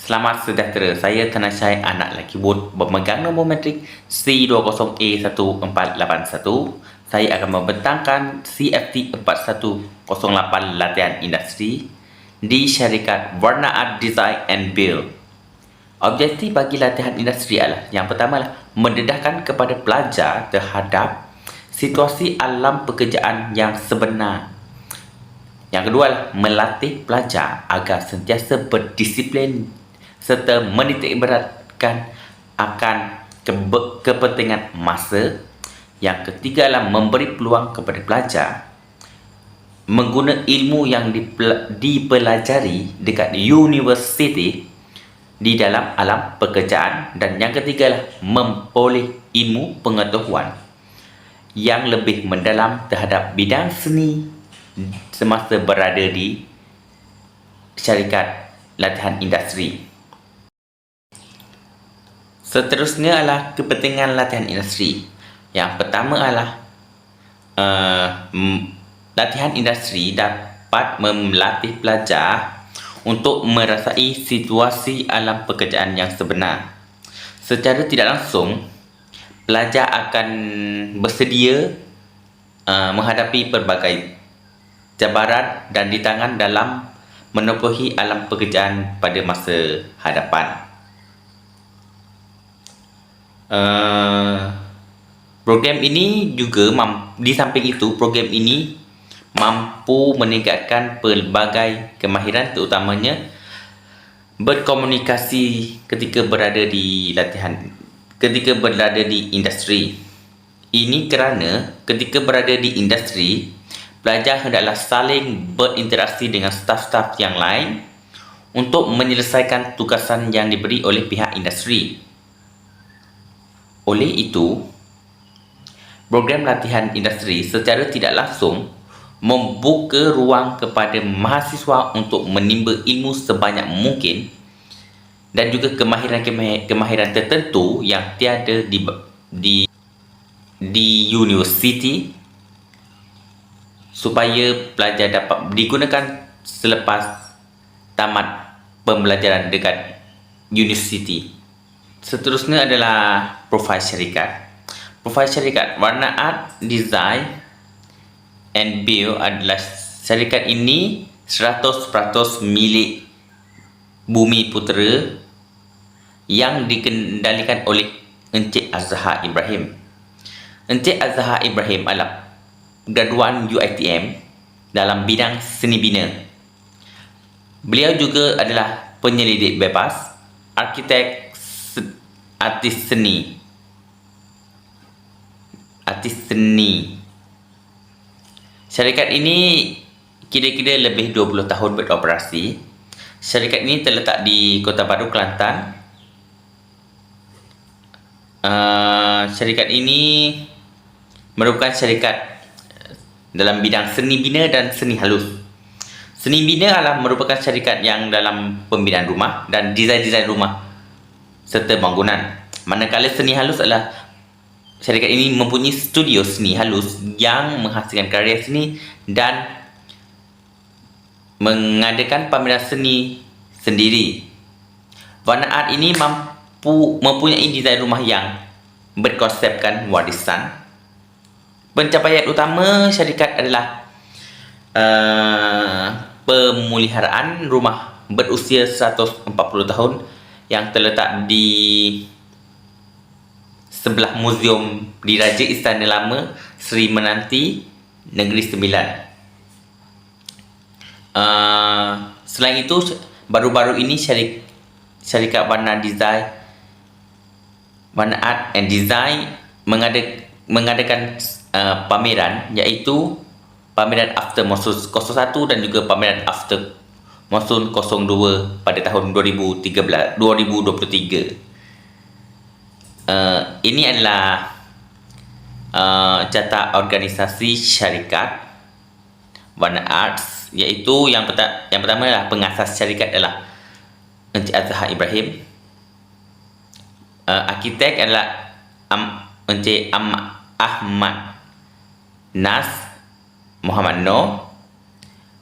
Selamat sejahtera, saya Tanashai anak lelaki Wood bermegang nombor matrik C20A1481. Saya akan membentangkan CFT 4108 latihan industri di syarikat Warna Art Design and Build. Objektif bagi latihan industri adalah yang pertama adalah mendedahkan kepada pelajar terhadap situasi alam pekerjaan yang sebenar. Yang kedua adalah melatih pelajar agar sentiasa berdisiplin serta menitikberatkan akan kepentingan masa. Yang ketiga adalah memberi peluang kepada pelajar mengguna ilmu yang dipelajari dekat universiti di dalam alam pekerjaan. Dan yang ketiga adalah memperoleh ilmu pengetahuan yang lebih mendalam terhadap bidang seni semasa berada di syarikat latihan industri. Seterusnya adalah kepentingan latihan industri. Yang pertama adalah latihan industri dapat melatih pelajar untuk merasai situasi alam pekerjaan yang sebenar. Secara tidak langsung, pelajar akan bersedia menghadapi pelbagai cabaran dan rintangan dalam menempuhi alam pekerjaan pada masa hadapan. Program ini juga di samping itu, program ini mampu meningkatkan pelbagai kemahiran, terutamanya berkomunikasi ketika berada di industri. Ini kerana ketika berada di industri, pelajar hendaklah saling berinteraksi dengan staf-staf yang lain untuk menyelesaikan tugasan yang diberi oleh pihak industri. Oleh itu, program latihan industri secara tidak langsung membuka ruang kepada mahasiswa untuk menimba ilmu sebanyak mungkin dan juga kemahiran tertentu yang tiada di universiti, supaya pelajar dapat digunakan selepas tamat pembelajaran dekat universiti. Seterusnya adalah profil syarikat. Profil syarikat Warna Art Design and Build adalah syarikat ini 100% milik Bumi Putera yang dikendalikan oleh Encik Azhar Ibrahim. Encik Azhar Ibrahim adalah graduan UiTM dalam bidang seni bina. Beliau juga adalah penyelidik bebas, arkitek, artis seni. Syarikat ini kira-kira lebih 20 tahun beroperasi. Syarikat ini terletak di Kota Baru, Kelantan. Syarikat ini merupakan syarikat dalam bidang seni bina dan seni halus. Seni bina adalah merupakan syarikat yang dalam pembinaan rumah dan desain rumah serta bangunan. Manakala seni halus adalah syarikat ini mempunyai studio seni halus yang menghasilkan karya seni dan mengadakan pameran seni sendiri. Warna Art ini mempunyai desain rumah yang berkonsepkan warisan. Pencapaian utama syarikat adalah pemeliharaan rumah berusia 140 tahun yang terletak di sebelah Muzium Diraja Istana Lama Seri Menanti, Negeri Sembilan. Selain itu, baru-baru ini syarikat Warna Art and Design mengadakan pameran, iaitu pameran After Monsoon 01 dan juga pameran After Monsoon 02 pada tahun 2023. Ini adalah catat organisasi syarikat Warna Arts, iaitu yang pertama adalah pengasas syarikat adalah Encik Azhar Ibrahim. Arkitek adalah Encik Ahmad Nas Muhammad Noor.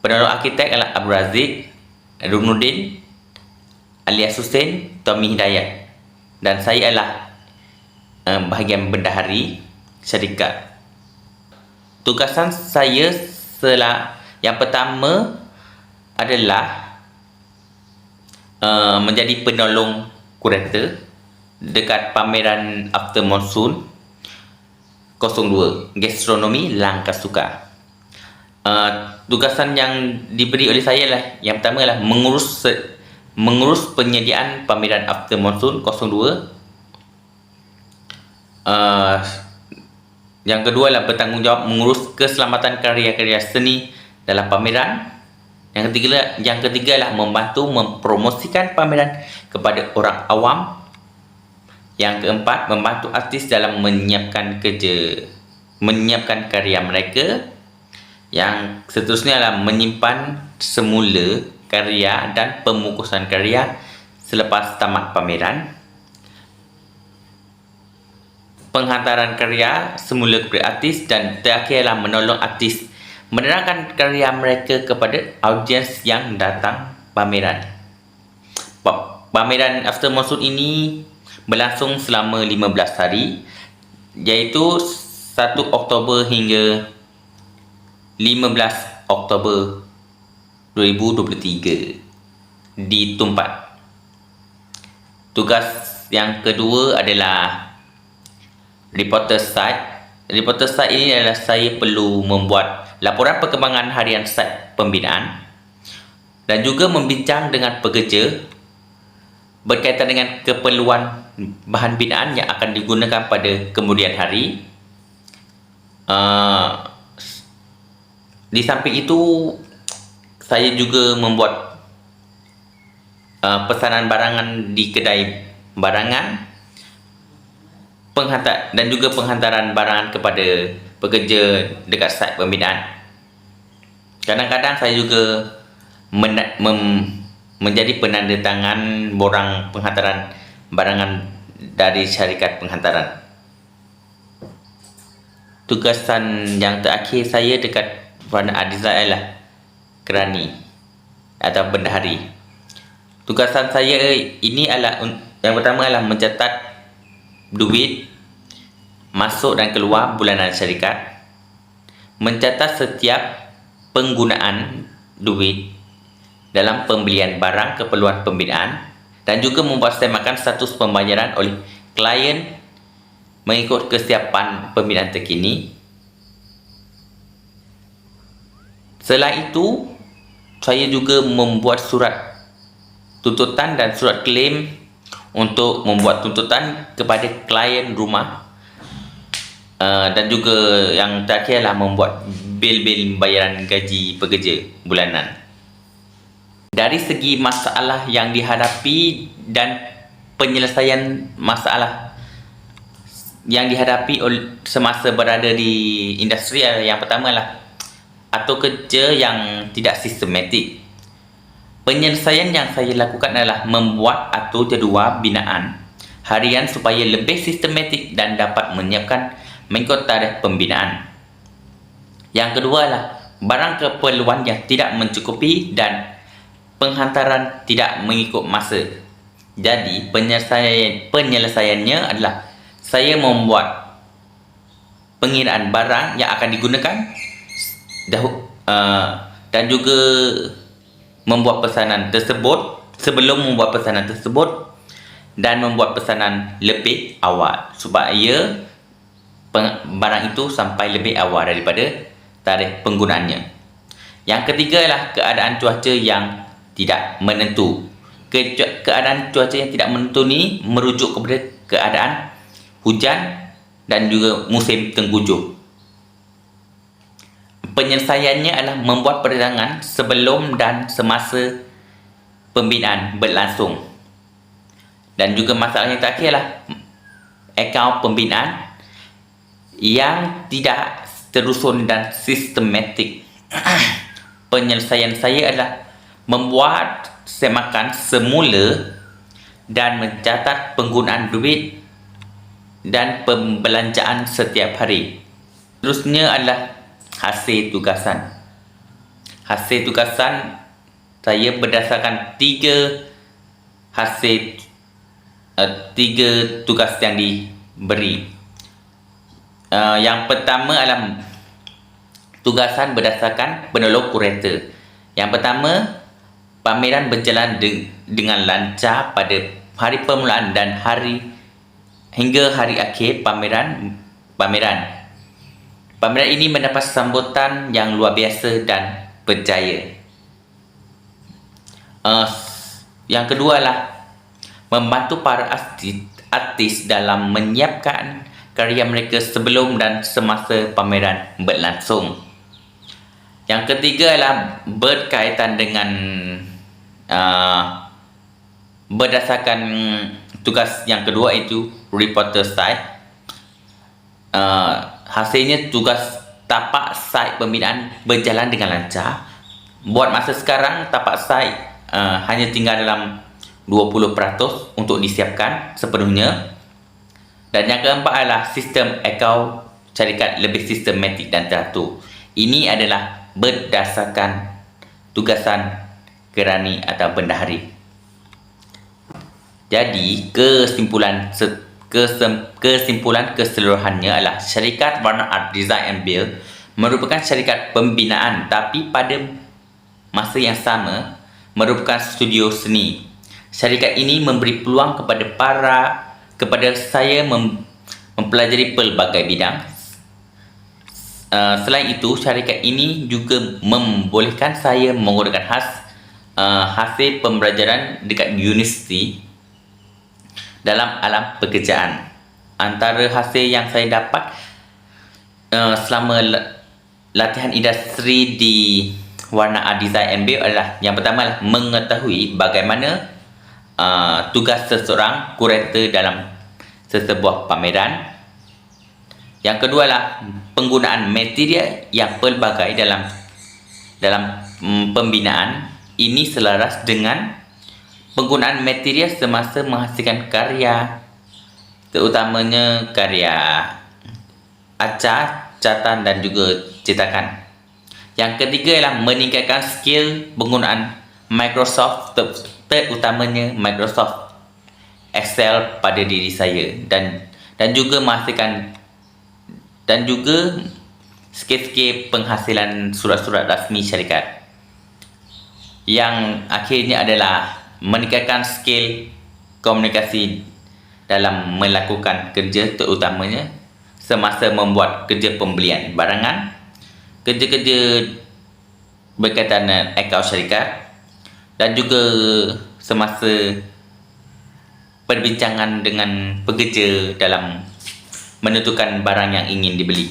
Penolong arkitek adalah Abdul Razik Ruknuddin alias Hussein Tommy Hidayat, dan saya adalah bahagian bendahari syarikat. Tugasan saya yang pertama adalah menjadi penolong kurator dekat pameran After Monsoon 02 Gastronomi Langkah Suka. Tugasan yang diberi oleh saya lah, yang pertama adalah mengurus penyediaan pameran After Monsoon 02. Yang kedua adalah bertanggungjawab mengurus keselamatan karya-karya seni dalam pameran. Yang ketiga adalah membantu mempromosikan pameran kepada orang awam. Yang keempat, membantu artis dalam menyiapkan karya mereka. Yang seterusnya adalah menyimpan semula karya dan pemukusan karya selepas tamat pameran. Penghantaran karya semula kepada artis, dan terakhir adalah menolong artis menerangkan karya mereka kepada audiens yang datang pameran. Pameran After Monsoon ini berlangsung selama 15 hari, iaitu 1 Oktober hingga 15 Oktober 2023 di Tumpat. Tugas yang kedua adalah reporter site. Reporter site ini adalah saya perlu membuat laporan perkembangan harian site pembinaan dan juga membincang dengan pekerja berkaitan dengan keperluan bahan binaan yang akan digunakan pada kemudian hari. Di samping itu, saya juga membuat pesanan barangan di kedai barangan, dan juga penghantaran barangan kepada pekerja dekat site pembinaan. Kadang-kadang saya juga menjadi penandatangan borang penghantaran barangan dari syarikat penghantaran. Tugasan yang terakhir saya dekat Warna Art Design adalah kerani atau bendahari. Tugasan saya ini adalah, yang pertama adalah mencatat duit masuk dan keluar bulanan syarikat, mencatat setiap penggunaan duit dalam pembelian barang keperluan pembinaan, dan juga membuat semakan status pembayaran oleh klien mengikut kesiapan pembinaan terkini. Selain itu, saya juga membuat surat tuntutan dan surat klaim untuk membuat tuntutan kepada klien rumah, dan juga yang terakhir adalah membuat bil-bil bayaran gaji pekerja bulanan. Dari segi masalah yang dihadapi dan penyelesaian masalah yang dihadapi semasa berada di industri, yang pertama adalah atau kerja yang tidak sistematik. Penyelesaian yang saya lakukan adalah membuat atau jadual binaan harian supaya lebih sistematik dan dapat menyiapkan mengikut tarikh pembinaan. Yang kedua adalah barang keperluan yang tidak mencukupi dan penghantaran tidak mengikut masa. Jadi penyelesaiannya adalah saya membuat pengiraan barang yang akan digunakan dan juga membuat pesanan tersebut sebelum membuat pesanan tersebut, dan membuat pesanan lebih awal supaya barang itu sampai lebih awal daripada tarikh penggunaannya. Yang ketiga adalah keadaan cuaca yang tidak menentu. Keadaan cuaca yang tidak menentu ni merujuk kepada keadaan hujan dan juga musim tengkujuh. Penyelesaiannya adalah membuat perdagangan sebelum dan semasa pembinaan berlangsung. Dan juga masalah yang terakhir adalah akaun pembinaan yang tidak terusun dan sistematik. Penyelesaian saya adalah membuat semakan semula dan mencatat penggunaan duit dan pembelanjaan setiap hari. Terusnya adalah hasil tugasan. Hasil tugasan saya berdasarkan 3 hasil 3 tugas yang diberi. Yang pertama adalah tugasan berdasarkan penolong kurator. Yang pertama, pameran berjalan dengan lancar pada hari permulaan dan hingga hari akhir pameran. Pameran ini mendapat sambutan yang luar biasa dan berjaya. Yang kedua adalah membantu para artis dalam menyiapkan karya mereka sebelum dan semasa pameran berlangsung. Yang ketiga adalah berkaitan dengan berdasarkan tugas yang kedua, itu reporter site. Hasilnya tugas tapak site pembinaan berjalan dengan lancar. Buat masa sekarang tapak site hanya tinggal dalam 20% untuk disiapkan sepenuhnya. Dan yang keempat adalah sistem akaun syarikat lebih sistematik dan teratur. Ini adalah berdasarkan tugasan kerani atau bendahari. Jadi kesimpulan keseluruhannya adalah syarikat Warna Art Design and Build merupakan syarikat pembinaan, tapi pada masa yang sama merupakan studio seni. Syarikat ini memberi peluang kepada saya mempelajari pelbagai bidang. Selain itu, syarikat ini juga membolehkan saya menggunakan hasil pembelajaran dekat universiti dalam alam pekerjaan. Antara hasil yang saya dapat selama latihan industri di Warna Art Design and Build adalah, yang pertama adalah mengetahui bagaimana tugas seseorang kurator dalam sesebuah pameran. Yang kedua adalah penggunaan material yang pelbagai dalam pembinaan. Ini selaras dengan penggunaan material semasa menghasilkan karya, terutamanya karya acar, catatan dan juga cetakan. Yang ketiga ialah meningkatkan skill penggunaan Microsoft, terutamanya Microsoft Excel pada diri saya, dan juga menghasilkan dan juga skill-skill penghasilan surat-surat rasmi syarikat. Yang akhirnya adalah meningkatkan skill komunikasi dalam melakukan kerja, terutamanya semasa membuat kerja pembelian barangan, kerja-kerja berkaitan dengan akaun syarikat, dan juga semasa perbincangan dengan pekerja dalam menentukan barang yang ingin dibeli.